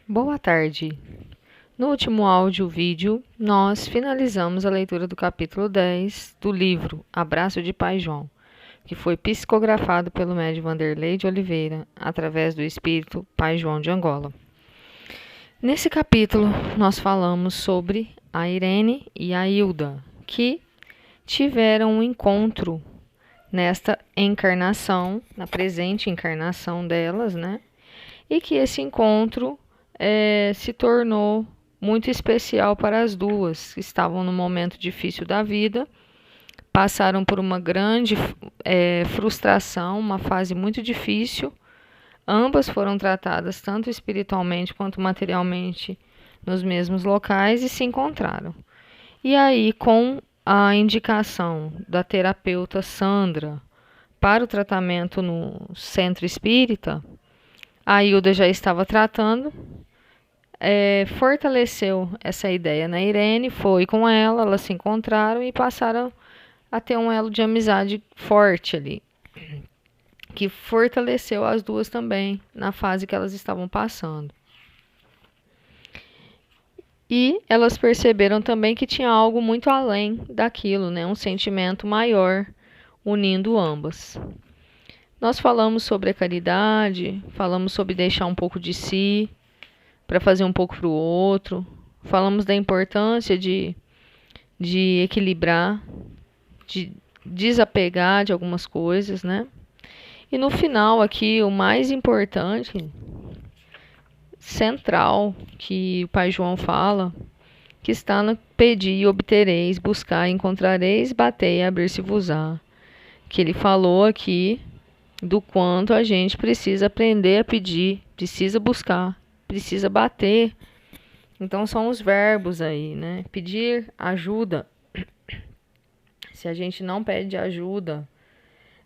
Boa tarde. No último áudio-vídeo, nós finalizamos a leitura do capítulo 10 do livro Abraço de Pai João, que foi psicografado pelo médium Vanderlei de Oliveira, através do espírito Pai João de Angola. Nesse capítulo, nós falamos sobre a Irene e a Hilda, que tiveram um encontro nesta encarnação, na presente encarnação delas, né? E que esse encontro se tornou muito especial para as duas, que estavam num momento difícil da vida, passaram por uma grande frustração, uma fase muito difícil. Ambas foram tratadas tanto espiritualmente quanto materialmente nos mesmos locais e se encontraram. E aí, com a indicação da terapeuta Sandra para o tratamento no centro espírita, a Hilda já estava tratando, fortaleceu essa ideia na Irene, foi com ela, elas se encontraram e passaram a ter um elo de amizade forte ali, que fortaleceu as duas também na fase que elas estavam passando. E elas perceberam também que tinha algo muito além daquilo, né? Um sentimento maior unindo ambas. Nós falamos sobre a caridade, falamos sobre deixar um pouco de si para fazer um pouco para o outro, falamos da importância de equilibrar, de desapegar de algumas coisas, né? E no final aqui, o mais importante, central, que o Pai João fala, que está no pedir e obtereis, buscar e encontrareis, bater e abrir-se-vos-á. Que ele falou aqui do quanto a gente precisa aprender a pedir, precisa buscar, precisa bater. Então são os verbos aí, né? Pedir ajuda. Se a gente não pede ajuda,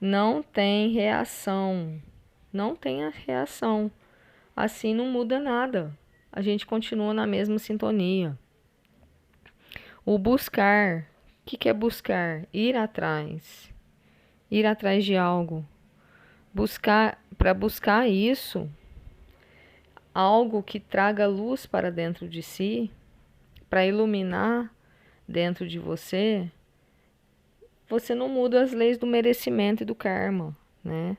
não tem reação. Não tem a reação. Assim não muda nada. A gente continua na mesma sintonia. O buscar. O que é buscar? Ir atrás. Ir atrás de algo. Para buscar isso, algo que traga luz para dentro de si, para iluminar dentro de você, você não muda as leis do merecimento e do karma, né?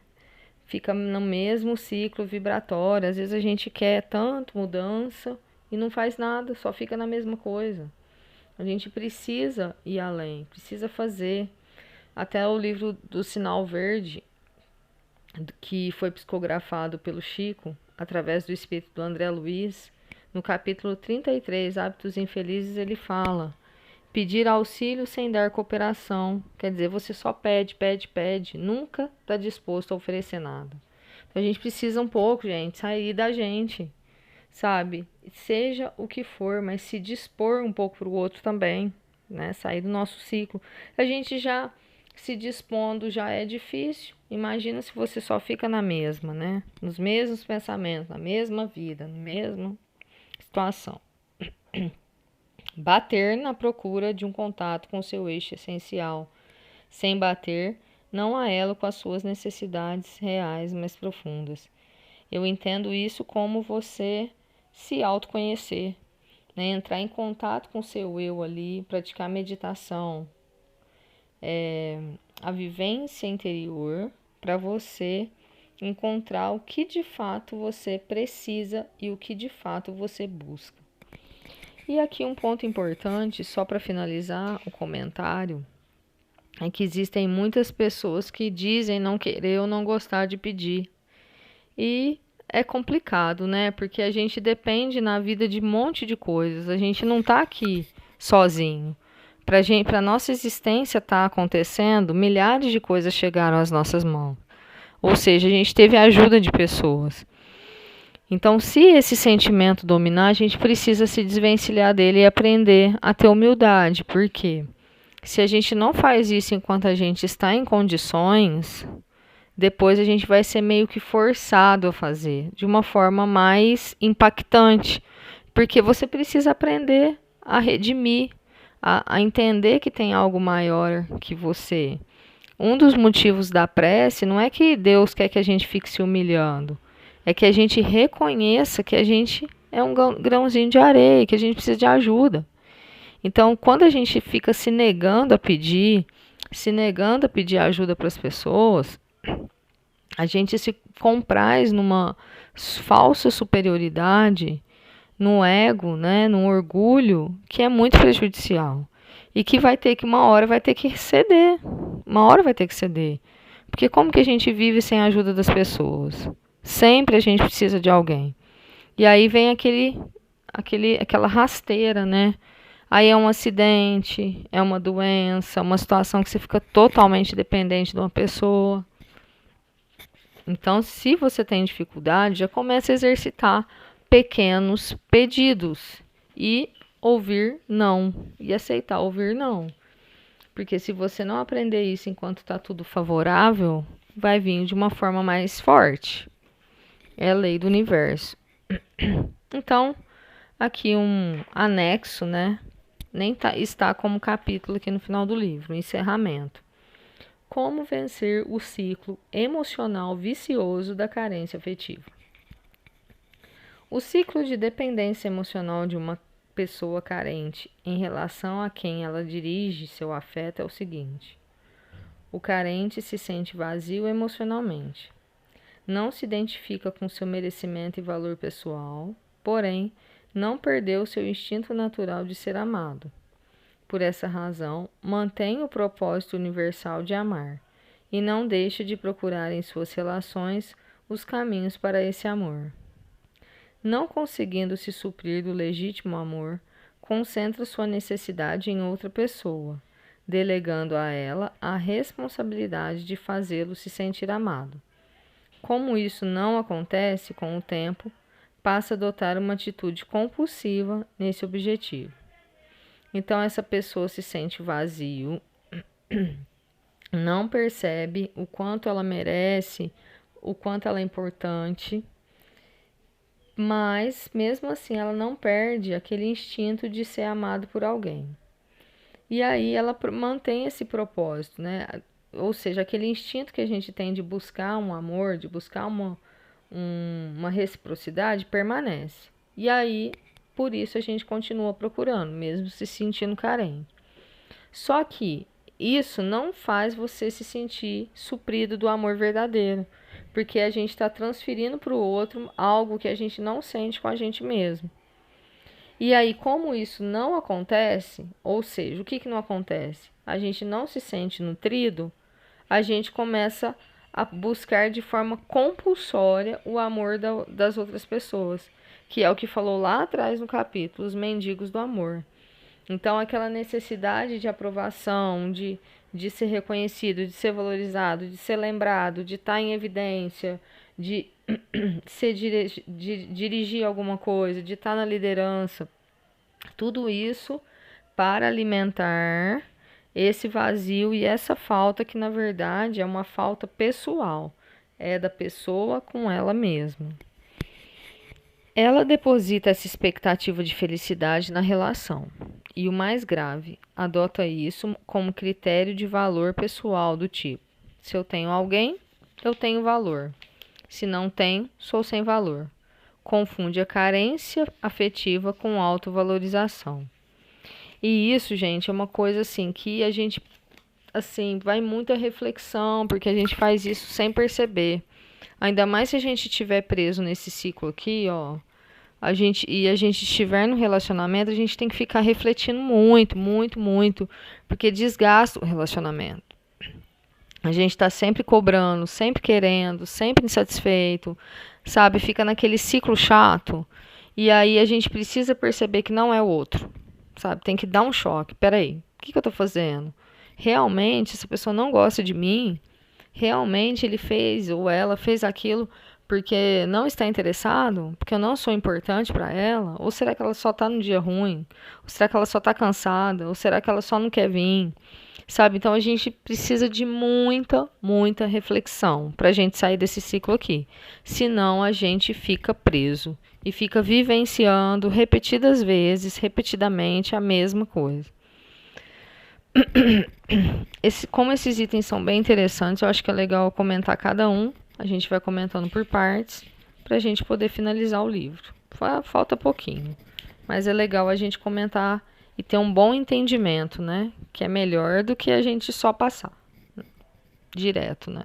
Fica no mesmo ciclo vibratório. Às vezes a gente quer tanto mudança e não faz nada, só fica na mesma coisa. A gente precisa ir além, precisa fazer. Até o livro do Sinal Verde, que foi psicografado pelo Chico, através do espírito do André Luiz, no capítulo 33, Hábitos Infelizes, ele fala: pedir auxílio sem dar cooperação. Quer dizer, você só pede, pede, pede, nunca está disposto a oferecer nada. Então a gente precisa um pouco, gente, sair da gente, sabe? Seja o que for, mas se dispor um pouco para o outro também, né? Sair do nosso ciclo. A gente já se dispondo já é difícil. Imagina se você só fica na mesma, né? Nos mesmos pensamentos, na mesma vida, na mesma situação. Bater na procura de um contato com o seu eixo essencial. Sem bater, não há elo com as suas necessidades reais mais profundas. Eu entendo isso como você se autoconhecer, né? Entrar em contato com o seu eu ali, praticar meditação, a vivência interior, para você encontrar o que de fato você precisa e o que de fato você busca. E aqui um ponto importante, só para finalizar o comentário, é que existem muitas pessoas que dizem não querer ou não gostar de pedir. E é complicado, né? Porque a gente depende na vida de um monte de coisas. A gente não está aqui sozinho. Para nossa existência estar acontecendo, milhares de coisas chegaram às nossas mãos. Ou seja, a gente teve a ajuda de pessoas. Então, se esse sentimento dominar, a gente precisa se desvencilhar dele e aprender a ter humildade. Por quê? Se a gente não faz isso enquanto a gente está em condições, depois a gente vai ser meio que forçado a fazer de uma forma mais impactante. Porque você precisa aprender a redimir, a entender que tem algo maior que você. Um dos motivos da prece não é que Deus quer que a gente fique se humilhando, é que a gente reconheça que a gente é um grãozinho de areia, que a gente precisa de ajuda. Então, quando a gente fica se negando a pedir ajuda para as pessoas, a gente se compraz numa falsa superioridade, no ego, né, no orgulho, que é muito prejudicial. E que uma hora vai ter que ceder. Uma hora vai ter que ceder. Porque como que a gente vive sem a ajuda das pessoas? Sempre a gente precisa de alguém. E aí vem aquela rasteira, né? Aí é um acidente, é uma doença, uma situação que você fica totalmente dependente de uma pessoa. Então, se você tem dificuldade, já comece a exercitar pequenos pedidos e ouvir não, e aceitar ouvir não. Porque se você não aprender isso enquanto está tudo favorável, vai vir de uma forma mais forte. É a lei do universo. Então, aqui um anexo, né? Nem está como capítulo aqui no final do livro, encerramento. Como vencer o ciclo emocional vicioso da carência afetiva. O ciclo de dependência emocional de uma pessoa carente em relação a quem ela dirige seu afeto é o seguinte: o carente se sente vazio emocionalmente, não se identifica com seu merecimento e valor pessoal, porém, não perdeu seu instinto natural de ser amado. Por essa razão, mantém o propósito universal de amar e não deixa de procurar em suas relações os caminhos para esse amor. Não conseguindo se suprir do legítimo amor, concentra sua necessidade em outra pessoa, delegando a ela a responsabilidade de fazê-lo se sentir amado. Como isso não acontece com o tempo, passa a adotar uma atitude compulsiva nesse objetivo. Então, essa pessoa se sente vazio, não percebe o quanto ela merece, o quanto ela é importante, mas, mesmo assim, ela não perde aquele instinto de ser amado por alguém. E aí ela mantém esse propósito, né? Ou seja, aquele instinto que a gente tem de buscar um amor, de buscar uma reciprocidade, permanece. E aí, por isso, a gente continua procurando, mesmo se sentindo carente. Só que isso não faz você se sentir suprido do amor verdadeiro, porque a gente está transferindo para o outro algo que a gente não sente com a gente mesmo. E aí, como isso não acontece, ou seja, o que não acontece? A gente não se sente nutrido, a gente começa a buscar de forma compulsória o amor das outras pessoas, que é o que falou lá atrás no capítulo, os mendigos do amor. Então, aquela necessidade de aprovação, de ser reconhecido, de ser valorizado, de ser lembrado, de estar em evidência, de dirigir alguma coisa, de estar na liderança. Tudo isso para alimentar esse vazio e essa falta que, na verdade, é uma falta pessoal. É da pessoa com ela mesma. Ela deposita essa expectativa de felicidade na relação. E o mais grave, adota isso como critério de valor pessoal do tipo: se eu tenho alguém, eu tenho valor. Se não tenho, sou sem valor. Confunde a carência afetiva com autovalorização. E isso, gente, é uma coisa assim que a gente vai muita reflexão, porque a gente faz isso sem perceber. Ainda mais se a gente estiver preso nesse ciclo aqui, ó. A gente estiver no relacionamento, a gente tem que ficar refletindo muito, muito, muito, porque desgasta o relacionamento. A gente está sempre cobrando, sempre querendo, sempre insatisfeito, sabe? Fica naquele ciclo chato. E aí a gente precisa perceber que não é o outro, sabe? Tem que dar um choque. Peraí, o que eu estou fazendo? Realmente, essa pessoa não gosta de mim? Realmente ele fez ou ela fez aquilo porque não está interessado? Porque eu não sou importante para ela? Ou será que ela só está no dia ruim? Ou será que ela só está cansada? Ou será que ela só não quer vir? Sabe? Então a gente precisa de muita, muita reflexão para a gente sair desse ciclo aqui. Senão a gente fica preso e fica vivenciando repetidas vezes, repetidamente, a mesma coisa. Como esses itens são bem interessantes, eu acho que é legal comentar cada um. A gente vai comentando por partes para a gente poder finalizar o livro. falta pouquinho. Mas é legal a gente comentar e ter um bom entendimento, né? Que é melhor do que a gente só passar direto, né?